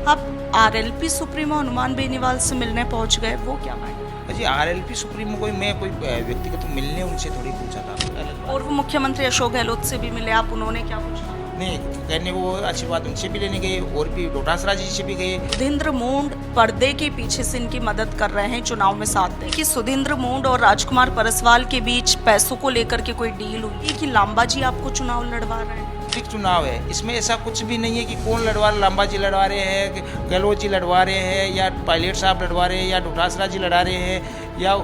आप RLP supremo Hanuman Beniwal से मिलने पहुंच गए, वो क्या मैटर? जी आरएलपी सुप्रीमो मैं कोई व्यक्तिगत मिलने उनसे थोड़ी पूछा था। पूर्व मुख्यमंत्री अशोक गहलोत से भी मिले आप, उन्होंने क्या पूछा? नहीं, कहने को अच्छी बात उनसे भी लेने गए और भी डोटासरा जी से भी गए। सुधींद्र मूंड पर्दे के पीछे से इनकी मदद कर रहे हैं चुनाव में साथ दें कि सुधींद्र मूंड और राजकुमार परसवाल के बीच पैसों को लेकर के कोई डील हुई कि लांबा जी आपको चुनाव लड़वा रहे हैं? फिक्स चुनाव है, इसमें ऐसा कुछ भी नहीं है कि कौन लड़वा, लांबा जी लड़वा रहे हैं, गहलोत जी लड़वा रहे हैं, या पायलट साहब लड़वा रहे हैं, या डोटासरा जी लड़ा रहे हैं, या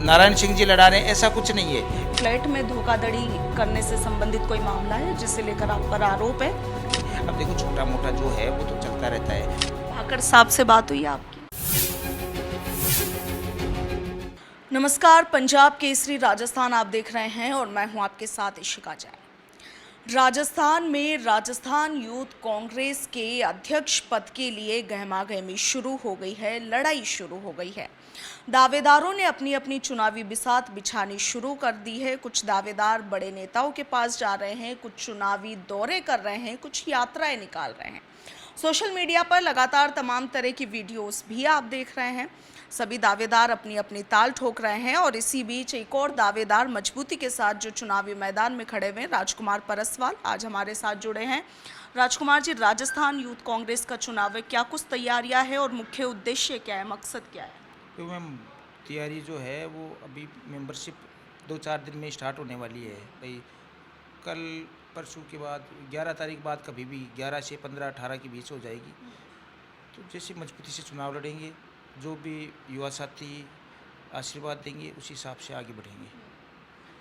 नारायण सिंह जी लड़ा रहे हैं, ऐसा कुछ नहीं है। फ्लैट में धोखाधड़ी करने से संबंधित कोई मामला है जिसे लेकर आप पर आरोप है? अब देखो छोटा मोटा जो है वो तो चलता रहता है। भाकर साहब से बात हुई आपकी? नमस्कार, पंजाब केसरी राजस्थान आप देख रहे हैं और मैं हूं आपके साथ इशिका जैन। राजस्थान में राजस्थान यूथ कांग्रेस के अध्यक्ष पद के लिए गहमागहमी शुरू हो गई है, लड़ाई शुरू हो गई है। दावेदारों ने अपनी अपनी चुनावी बिसात बिछानी शुरू कर दी है। कुछ दावेदार बड़े नेताओं के पास जा रहे हैं, कुछ चुनावी दौरे कर रहे हैं, कुछ यात्राएं निकाल रहे हैं। सोशल मीडिया पर लगातार तमाम तरह की वीडियोस भी आप देख रहे हैं। सभी दावेदार अपनी अपनी ताल ठोक रहे हैं और इसी बीच एक और दावेदार मजबूती के साथ जो चुनावी मैदान में खड़े हुए हैं, राजकुमार परसवाल आज हमारे साथ जुड़े हैं। राजकुमार जी, राजस्थान यूथ कांग्रेस का चुनाव है, क्या कुछ तैयारियां हैं और मुख्य उद्देश्य क्या है, मकसद क्या है? तो मैम तैयारी जो है वो अभी मेंबरशिप 2-4 दिन में स्टार्ट होने वाली है भाई। कल परसों के बाद 11 तारीख बाद कभी भी 11 से 15-18 के बीच हो जाएगी। तो जैसे मजबूती से चुनाव लड़ेंगे, जो भी युवा साथी आशीर्वाद देंगे उसी हिसाब से आगे बढ़ेंगे।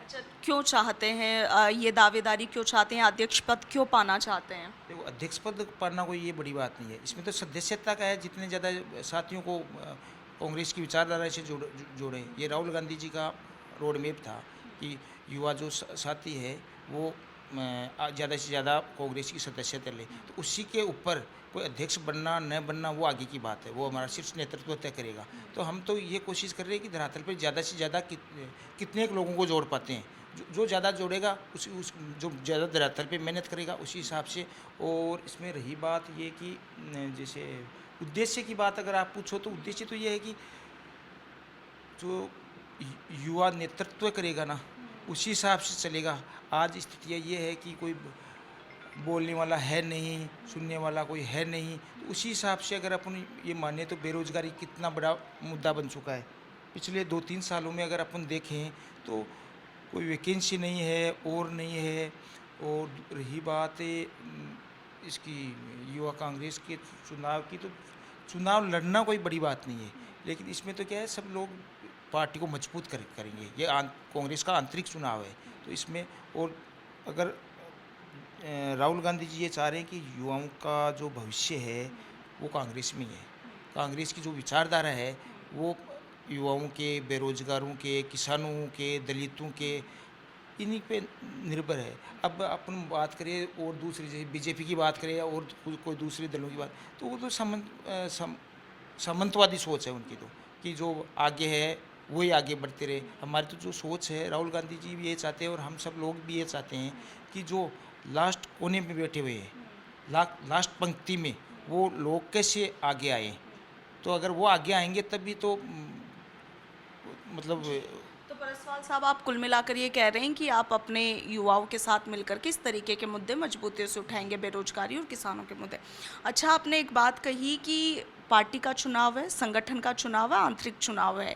अच्छा, क्यों चाहते हैं ये दावेदारी क्यों चाहते हैं, अध्यक्ष पद क्यों पाना चाहते हैं? देखो अध्यक्ष पद पाना कोई ये बड़ी बात नहीं है, इसमें तो सदस्यता का है। जितने ज़्यादा साथियों को कांग्रेस की विचारधारा से जोड़े। ये राहुल गांधी जी का रोड मैप था कि युवा जो साथी है वो ज़्यादा से ज़्यादा कांग्रेस की सदस्यता ले, तो उसी के ऊपर कोई अध्यक्ष बनना न बनना वो आगे की बात है, वो हमारा शीर्ष नेतृत्व तय करेगा। तो हम तो ये कोशिश कर रहे हैं कि धरातल पर ज़्यादा से ज़्यादा कितने लोगों को जोड़ पाते हैं। जो ज़्यादा जोड़ेगा उस जो ज़्यादा धरातल पे मेहनत करेगा उसी हिसाब से। और इसमें रही बात ये कि जैसे उद्देश्य की बात अगर आप पूछो तो उद्देश्य तो ये है कि जो युवा नेतृत्व करेगा ना उसी हिसाब से चलेगा। आज स्थितियाँ ये है कि कोई बोलने वाला है नहीं, सुनने वाला कोई है नहीं, तो उसी हिसाब से अगर अपन ये माने तो बेरोजगारी कितना बड़ा मुद्दा बन चुका है। पिछले 2-3 सालों में अगर अपन देखें तो कोई वैकेंसी नहीं है और नहीं है। और रही बात इसकी युवा कांग्रेस के चुनाव की, तो चुनाव लड़ना कोई बड़ी बात नहीं है, लेकिन इसमें तो क्या है सब लोग पार्टी को मजबूत करेंगे। ये कांग्रेस का आंतरिक चुनाव है, तो इसमें और अगर राहुल गांधी जी ये चाह रहे हैं कि युवाओं का जो भविष्य है वो कांग्रेस में ही है। कांग्रेस की जो विचारधारा है वो युवाओं के, बेरोजगारों के, किसानों के, दलितों के, इन्हीं पे निर्भर है। अब अपन बात करें और दूसरी जैसे बीजेपी की बात करें या और कोई दूसरे दलों की बात, तो वो तो सामंतवादी सोच है उनकी, तो कि जो आगे है वही आगे बढ़ते रहे। हमारी तो जो सोच है, राहुल गांधी जी भी ये चाहते हैं और हम सब लोग भी ये चाहते हैं कि जो लास्ट कोने में बैठे हुए हैं, लास्ट पंक्ति में, वो लोग कैसे आगे आए। तो अगर वो आगे आएंगे तभी तो मतलब। तो परसवाल साहब, आप कुल मिलाकर ये कह रहे हैं कि आप अपने युवाओं के साथ मिलकर किस तरीके के मुद्दे मजबूती से उठाएंगे, बेरोजगारी और किसानों के मुद्दे। अच्छा, आपने एक बात कही कि पार्टी का चुनाव है, संगठन का चुनाव है, आंतरिक चुनाव है।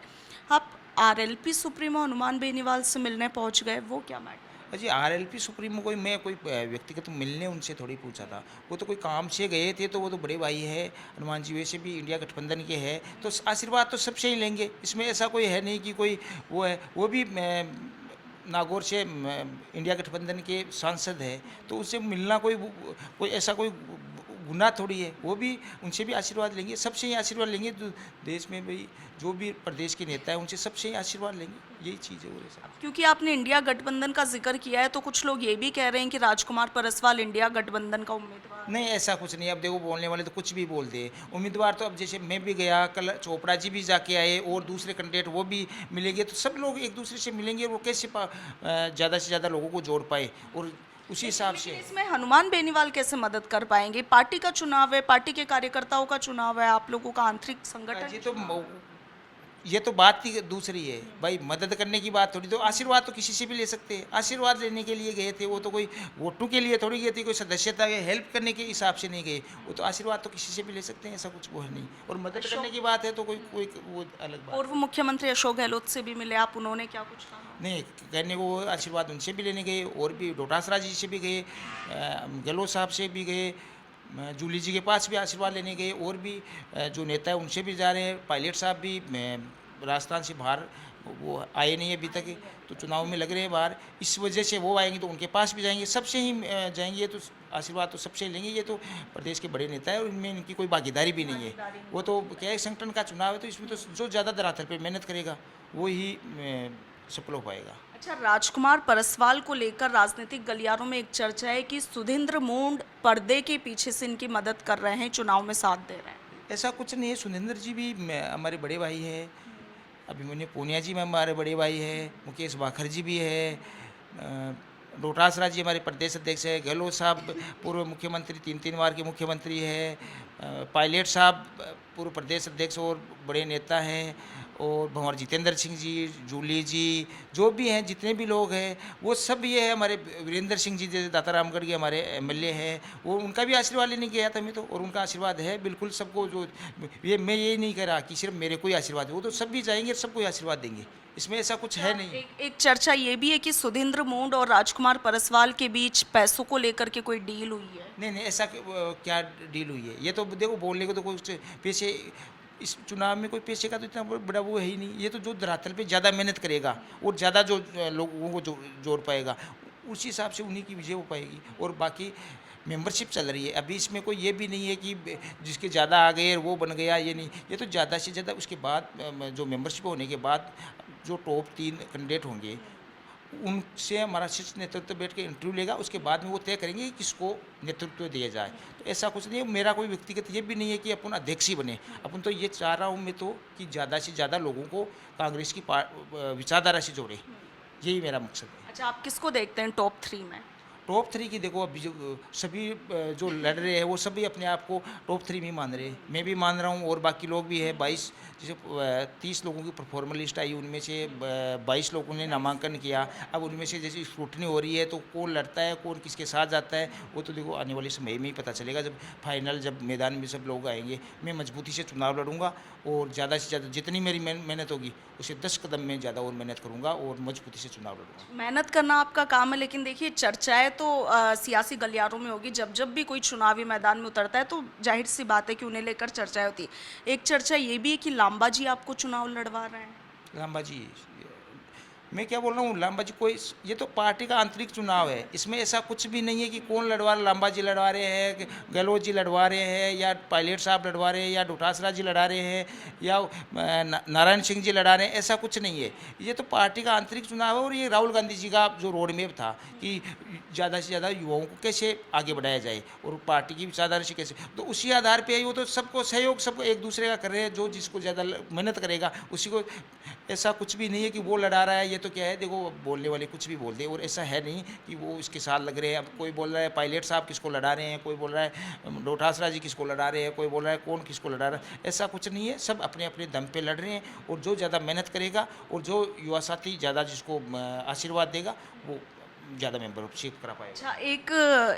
आप आरएलपी सुप्रीमो हनुमान बेनीवाल से मिलने पहुंच गए, वो क्या मैटर? जी आरएलपी सुप्रीमो मैं कोई व्यक्तिगत मिलने उनसे थोड़ी पूछा था, वो तो कोई काम से गए थे। तो वो तो बड़े भाई है हनुमान जी, वैसे भी इंडिया गठबंधन के हैं, तो आशीर्वाद तो सबसे ही लेंगे। इसमें ऐसा कोई है नहीं कि कोई वो है। वो भी नागौर से इंडिया गठबंधन के सांसद है, तो उससे मिलना कोई ऐसा कोई गुनाह थोड़ी है। वो भी उनसे भी आशीर्वाद लेंगे, सबसे ही आशीर्वाद लेंगे। देश में भाई जो भी प्रदेश के नेता है उनसे सबसे ही आशीर्वाद लेंगे, यही चीज़ है। वो क्योंकि आपने इंडिया गठबंधन का जिक्र किया है, तो कुछ लोग ये भी कह रहे हैं कि राजकुमार परसवाल इंडिया गठबंधन का उम्मीदवार। नहीं, ऐसा कुछ नहीं। अब देखो बोलने वाले तो कुछ भी बोलते हैं। उम्मीदवार तो अब जैसे मैं भी गया, कल चोपड़ा जी भी जाके आए और दूसरे कैंडिडेट वो भी मिलेंगे, तो सब लोग एक दूसरे से मिलेंगे। वो कैसे ज़्यादा से ज़्यादा लोगों को जोड़ पाए। और उसी हिसाब से। लेकिन इसमें हनुमान बेनीवाल कैसे मदद कर पाएंगे? पार्टी का चुनाव है, पार्टी के कार्यकर्ताओं का चुनाव है, आप लोगों का आंतरिक संगठन। ये तो बात ही दूसरी है भाई, मदद करने की बात थोड़ी। तो आशीर्वाद तो किसी से भी ले सकते हैं, आशीर्वाद लेने के लिए गए थे, वो तो कोई वोटों के लिए थोड़ी गए थे, कोई सदस्यता के हेल्प करने के हिसाब से नहीं गए। वो तो आशीर्वाद तो किसी से भी ले सकते हैं, ऐसा कुछ वो है नहीं। और मदद करने की बात है तो कोई कोई वो अलग बात। पूर्व मुख्यमंत्री अशोक गहलोत से भी मिले आप, उन्होंने क्या कुछ कहा? नहीं, कहने को वो आशीर्वाद उनसे भी लेने गए, और भी डोटासरा जी से भी गए, गहलोत साहब से भी गए, जूली जी के पास भी आशीर्वाद लेने गए, और भी जो नेता है उनसे भी जा रहे हैं। पायलट साहब भी राजस्थान से बाहर वो आए नहीं अभी तक, तो चुनाव में लग रहे हैं बाहर, इस वजह से वो आएंगे तो उनके पास भी जाएंगे, सबसे ही जाएंगे। ये तो आशीर्वाद तो सबसे लेंगे, ये तो प्रदेश के बड़े नेता है और इनमें इनकी कोई भागीदारी भी नहीं है। वो तो क्या है, संगठन का चुनाव है, तो इसमें तो जो ज़्यादा धरातल पे मेहनत करेगा वो ही सफल हो पाएगा। अच्छा, राजकुमार परसवाल को लेकर राजनीतिक गलियारों में एक चर्चा है कि सुधींद्र मूंड पर्दे के पीछे से इनकी मदद कर रहे हैं, चुनाव में साथ दे रहे हैं। ऐसा कुछ नहीं है, सुरेंद्र जी भी हमारे बड़े भाई हैं, अभिमन्यु पूनिया जी में हमारे बड़े भाई हैं, मुकेश बाखर जी भी है, डोटासरा जी हमारे प्रदेश अध्यक्ष है, गहलोत साहब पूर्व मुख्यमंत्री, 3 बार के मुख्यमंत्री है, पायलट साहब पूर्व प्रदेश अध्यक्ष और बड़े नेता हैं, और भंवर जितेंद्र सिंह जी, जूली जी, जो भी हैं, जितने भी लोग हैं वो सब ये है। हमारे वीरेंद्र सिंह जी जैसे दाता रामगढ़ के हमारे एमएलए हैं, वो उनका भी आशीर्वाद लेने गया था मैं तो, और उनका आशीर्वाद है बिल्कुल सबको। जो ये मैं ये नहीं कह रहा कि सिर्फ मेरे को ही आशीर्वाद है, वो तो सब भी जाएंगे, सबको आशीर्वाद देंगे, इसमें ऐसा कुछ है नहीं। एक चर्चा ये भी है कि सुधींद्र मूंड और राजकुमार परसवाल के बीच पैसों को लेकर के कोई डील हुई है। नहीं, ऐसा क्या डील हुई है? ये तो देखो, बोलने को तो कोई पैसे, इस चुनाव में कोई पैसे का तो इतना बड़ा वो है ही नहीं। ये तो जो धरातल पे ज़्यादा मेहनत करेगा और ज़्यादा जो लोगों को जोड़ पाएगा, उसी हिसाब से उन्हीं की विजय हो पाएगी। और बाकी मेंबरशिप चल रही है अभी, इसमें कोई ये भी नहीं है कि जिसके ज़्यादा आ गए वो बन गया, ये नहीं। ये तो ज़्यादा से ज़्यादा उसके बाद जो मेंबरशिप होने के बाद जो टॉप 3 कैंडिडेट होंगे उनसे हमारा शीर्ष नेतृत्व बैठ के इंटरव्यू लेगा, उसके बाद में वो तय करेंगे कि किसको नेतृत्व दिया जाए। तो ऐसा कुछ नहीं है, मेरा कोई व्यक्तिगत ये भी नहीं है कि अपन अध्यक्ष ही बने। अपन तो ये चाह रहा हूँ मैं तो कि ज़्यादा से ज़्यादा लोगों को कांग्रेस की विचारधारा से जोड़े, यही मेरा मकसद है। अच्छा, आप किसको देखते हैं टॉप 3 में? टॉप 3 की देखो, अभी जो सभी जो लड़ रहे हैं वो सभी अपने आप को टॉप 3 में मान रहे हैं, मैं भी मान रहा हूँ, और बाकी लोग भी है। 22 जैसे 30 लोगों की परफॉर्मर लिस्ट आई, उनमें से 22 लोगों ने नामांकन किया। अब उनमें से जैसे स्क्रूटनी हो रही है तो कौन लड़ता है, कौन किसके साथ जाता है, वो तो देखो आने वाले समय में ही पता चलेगा, जब फाइनल, जब मैदान में सब लोग आएंगे। मैं मजबूती से चुनाव लड़ूंगा, और ज़्यादा से ज़्यादा जितनी मेरी मेहनत होगी उससे 10 कदम में ज़्यादा और मेहनत करूँगा, और मजबूती से चुनाव लड़ूंगा। मेहनत करना आपका काम है, लेकिन देखिए चर्चाएं तो सियासी गलियारों में होगी। जब जब भी कोई चुनावी मैदान में उतरता है तो जाहिर सी बात है कि उन्हें लेकर चर्चाएं होती है। एक चर्चा ये भी है कि लांबा जी आपको चुनाव लड़वा रहे हैं। लांबा जी, मैं क्या बोल रहा हूँ, लांबा जी कोई, ये तो पार्टी का आंतरिक चुनाव है, इसमें ऐसा कुछ भी नहीं है कि कौन लड़वा रहा। लांबा जी लड़वा रहे हैं, गहलोत जी लड़वा रहे हैं, या पायलट साहब लड़वा रहे हैं, या डोटासरा जी लड़ा रहे हैं, या नारायण सिंह जी लड़ा रहे हैं, ऐसा कुछ नहीं है। ये तो पार्टी का आंतरिक चुनाव है, और ये राहुल गांधी जी का जो रोड मैप था कि ज़्यादा से ज़्यादा युवाओं को कैसे आगे बढ़ाया जाए और पार्टी की विचारधारा से कैसे, तो उसी आधार पर वो तो सबको सहयोग, सबको एक दूसरे का कर रहे हैं, जो जिसको ज़्यादा मेहनत करेगा उसी को। ऐसा कुछ भी नहीं है कि वो लड़ा रहा है, ये तो क्या है, देखो बोलने वाले कुछ भी बोलते हैं, और ऐसा है नहीं कि वो इसके साथ लग रहे हैं। अब कोई बोल रहा है पायलट साहब किसको लड़ा रहे हैं, कोई बोल रहा है डोटासरा जी किसको लड़ा रहे हैं, कोई बोल रहा है कौन किसको लड़ा रहा है, ऐसा कुछ नहीं है। सब अपने अपने दम पे लड़ रहे हैं, और जो ज़्यादा मेहनत करेगा और जो युवा साथी ज़्यादा जिसको आशीर्वाद देगा वो ज़्यादा मेंबरशिप करा पाएगा। अच्छा,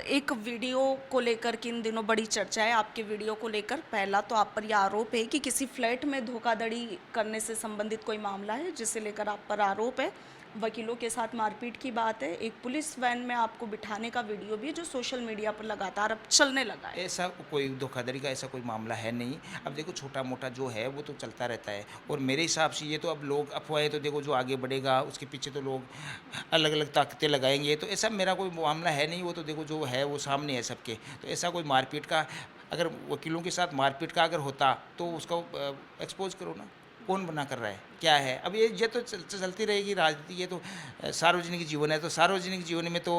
एक वीडियो को लेकर किन दिनों बड़ी चर्चा है आपके वीडियो को लेकर। पहला तो आप पर यह आरोप है कि किसी फ्लैट में धोखाधड़ी करने से संबंधित कोई मामला है, जिसे लेकर आप पर आरोप है। वकीलों के साथ मारपीट की बात है। एक पुलिस वैन में आपको बिठाने का वीडियो भी है, जो सोशल मीडिया पर लगातार अब चलने लगा है। ऐसा कोई धोखाधड़ी का ऐसा कोई मामला है नहीं। अब देखो, छोटा मोटा जो है वो तो चलता रहता है, और मेरे हिसाब से ये तो अब लोग अफवाहें, तो देखो जो आगे बढ़ेगा उसके पीछे तो लोग अलग अलग ताकतें लगाएंगे, तो ऐसा मेरा कोई मामला है नहीं। वो तो देखो जो है वो सामने है सबके, तो ऐसा कोई मारपीट का, अगर वकीलों के साथ मारपीट का अगर होता तो उसको एक्सपोज करो ना, कौन बना कर रहा है, क्या है। अब ये तो चलती रहेगी राजनीति, ये तो सार्वजनिक जीवन है, तो सार्वजनिक जीवन में तो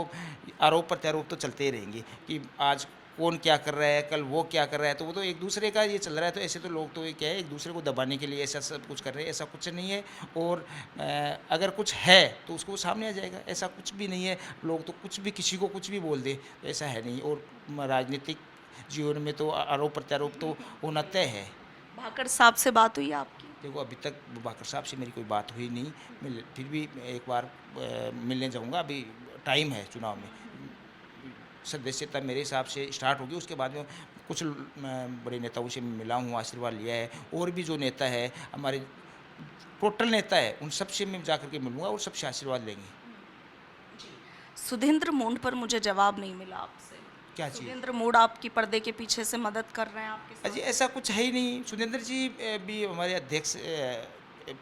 आरोप प्रत्यारोप तो चलते ही रहेंगे कि आज कौन क्या कर रहा है, कल वो क्या कर रहा है, तो वो तो एक दूसरे का ये चल रहा है। तो ऐसे तो लोग तो ये क्या है, एक दूसरे को दबाने के लिए ऐसा सब कुछ कर रहे हैं, ऐसा कुछ नहीं है। और अगर कुछ है तो उसको सामने आ जाएगा, ऐसा कुछ भी नहीं है। लोग तो कुछ भी किसी को कुछ भी बोल दे, तो ऐसा है नहीं। और राजनीतिक जीवन में तो आरोप प्रत्यारोप तो होना तय है। भाकर साहब से बात हुई आपकी? देखो, अभी तक भाकर साहब से मेरी कोई बात हुई नहीं, फिर भी एक बार मिलने जाऊंगा। अभी टाइम है चुनाव में, सदस्यता मेरे हिसाब से स्टार्ट होगी, उसके बाद में कुछ बड़े नेताओं से मिला हूँ, आशीर्वाद लिया है। और भी जो नेता है हमारे, टोटल नेता है, उन सब से मैं जाकर के मिलूंगा और सबसे आशीर्वाद लेंगे। सुधींद्र मूंड पर मुझे जवाब नहीं मिला आपसे। क्या चीज़? सुधींद्र मूंड आपकी पर्दे के पीछे से मदद कर रहे हैं आपके साथ? अजी ऐसा कुछ है ही नहीं। सुरेंद्र जी भी हमारे अध्यक्ष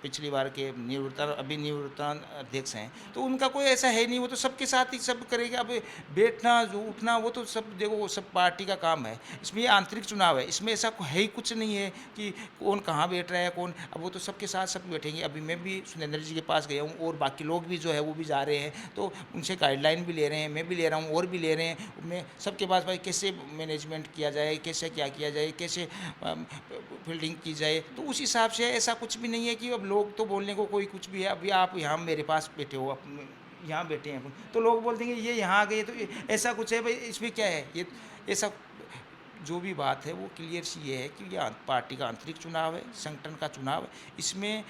पिछली बार के अभी निवृत्तान अध्यक्ष हैं, तो उनका कोई ऐसा है नहीं। वो तो सबके साथ ही सब करेगा। अब बैठना जो उठना वो तो सब देखो, वो सब पार्टी का काम है। इसमें ये आंतरिक चुनाव है, इसमें ऐसा है ही कुछ नहीं है कि कौन कहाँ बैठ रहा है कौन। अब वो तो सबके साथ सब बैठेंगे। अभी मैं भी सुरेंद्र जी के पास गया हूँ, और बाकी लोग भी जो है वो भी जा रहे हैं, तो उनसे गाइडलाइन भी ले रहे हैं, मैं भी ले रहा हूँ और भी ले रहे हैं। मैं सबके पास भाई कैसे मैनेजमेंट किया जाए, कैसे क्या किया जाए, कैसे फील्डिंग की जाए, तो उस हिसाब से ऐसा कुछ भी नहीं है कि अब लोग तो बोलने को कोई कुछ भी है। अभी आप यहाँ मेरे पास बैठे हो, यहाँ बैठे हैं, तो लोग बोल देंगे ये यहाँ आ गए, तो ऐसा कुछ है भाई, इसमें क्या है। ये ऐसा जो भी बात है वो क्लियर सी ये है कि ये पार्टी का आंतरिक चुनाव है, संगठन का चुनाव है। इसमें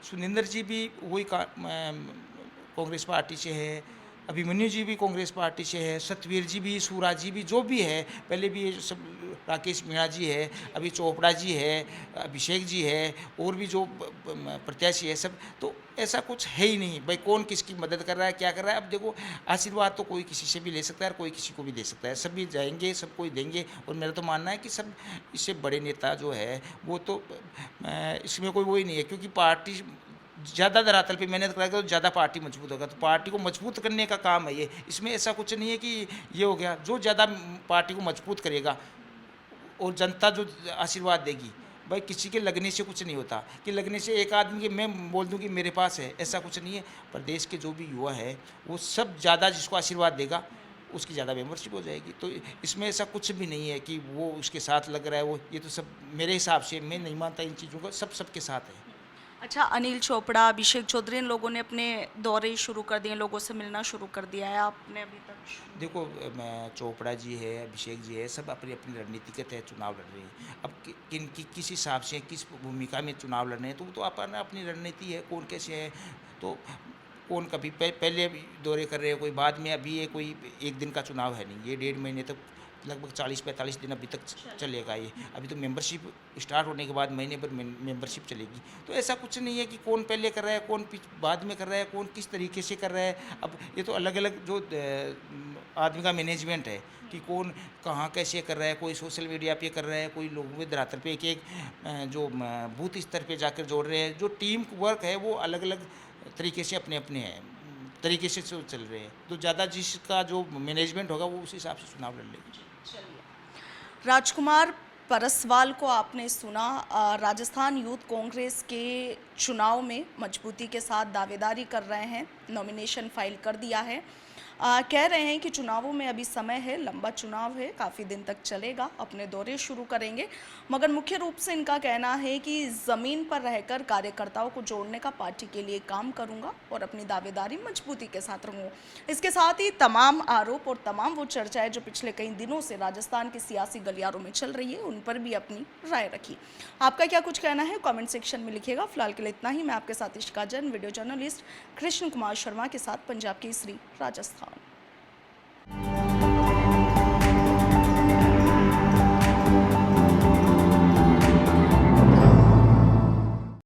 सुनिंदर जी भी वही कांग्रेस पार्टी से है, अभिमन्यु जी भी कांग्रेस पार्टी से है, सतवीर जी भी, सूरा जी भी, जो भी है, पहले भी ये सब राकेश मीणा जी है, अभी चोपड़ा जी है, अभिषेक जी है, और भी जो प्रत्याशी है सब। तो ऐसा कुछ है ही नहीं भाई, कौन किसकी मदद कर रहा है, क्या कर रहा है। अब देखो, आशीर्वाद तो कोई किसी से भी ले सकता है और कोई किसी को भी दे सकता है। सभी जाएंगे, सबको ही देंगे। और मेरा तो मानना है कि सब इससे बड़े नेता जो है वो तो इसमें कोई वही नहीं है, क्योंकि पार्टी ज़्यादा धरातल पे मेहनत करेगा तो ज़्यादा पार्टी मजबूत होगा। तो पार्टी को मजबूत करने का काम है ये। इसमें ऐसा कुछ नहीं है कि ये हो गया। जो ज़्यादा पार्टी को मजबूत करेगा और जनता जो आशीर्वाद देगी, भाई किसी के लगने से कुछ नहीं होता कि लगने से एक आदमी के मैं बोल दूं कि मेरे पास है, ऐसा कुछ नहीं है। प्रदेश के जो भी युवा है वो सब ज़्यादा जिसको आशीर्वाद देगा उसकी ज़्यादा मेंबरशिप हो जाएगी। तो इसमें ऐसा कुछ भी नहीं है कि वो उसके साथ लग रहा है वो। ये तो सब मेरे हिसाब से, मैं नहीं मानता इन चीज़ों को, सब सबके साथ है। अच्छा, अनिल चोपड़ा, अभिषेक चौधरी, इन लोगों ने अपने दौरे शुरू कर दिए, लोगों से मिलना शुरू कर दिया है, आपने अभी तक? देखो, मैं चोपड़ा जी है, अभिषेक जी है, सब अपनी अपनी रणनीति के तहत चुनाव लड़ रहे हैं। अब किन की किस हिसाब से, किस भूमिका में चुनाव लड़ रहे हैं, तो वो तो अपना अपनी रणनीति है, कौन कैसे है। तो कौन कभी पहले दौरे कर रहे हैं, कोई बाद में। अभी ये कोई एक दिन का चुनाव है नहीं, ये 1.5 महीने तक, लगभग 40-45 दिन अभी तक चलेगा ये। अभी तो मेंबरशिप स्टार्ट होने के बाद महीने भर मेंबरशिप चलेगी। तो ऐसा कुछ नहीं है कि कौन पहले कर रहा है, कौन बाद में कर रहा है, कौन किस तरीके से कर रहा है। अब ये तो अलग अलग जो आदमी का मैनेजमेंट है कि कौन कहाँ कैसे कर रहा है। कोई सोशल मीडिया पे कर रहा है, कोई लोगों के धरातल पे एक जो बूथ स्तर पे जाकर जोड़ रहे हैं। जो टीम वर्क है वो अलग अलग तरीके से अपने अपने हैं तरीके से चल रहे हैं। तो ज़्यादा जिसका जो मैनेजमेंट होगा वो उस हिसाब से चुनाव लड़ लेगा। राजकुमार परसवाल को आपने सुना, राजस्थान यूथ कांग्रेस के चुनाव में मजबूती के साथ दावेदारी कर रहे हैं, नॉमिनेशन फाइल कर दिया है। कह रहे हैं कि चुनावों में अभी समय है, लंबा चुनाव है, काफ़ी दिन तक चलेगा, अपने दौरे शुरू करेंगे। मगर मुख्य रूप से इनका कहना है कि ज़मीन पर रहकर कार्यकर्ताओं को जोड़ने का पार्टी के लिए काम करूंगा और अपनी दावेदारी मजबूती के साथ रहूँगा। इसके साथ ही तमाम आरोप और तमाम वो चर्चाएं जो पिछले कई दिनों से राजस्थान के सियासी गलियारों में चल रही है, उन पर भी अपनी राय रखी। आपका क्या कुछ कहना है कॉमेंट सेक्शन में लिखिएगा। फिलहाल के लिए इतना ही। मैं आपके साथ इश्का जैन, वीडियो जर्नलिस्ट कृष्ण कुमार शर्मा के साथ, पंजाब केसरी, राजस्थान।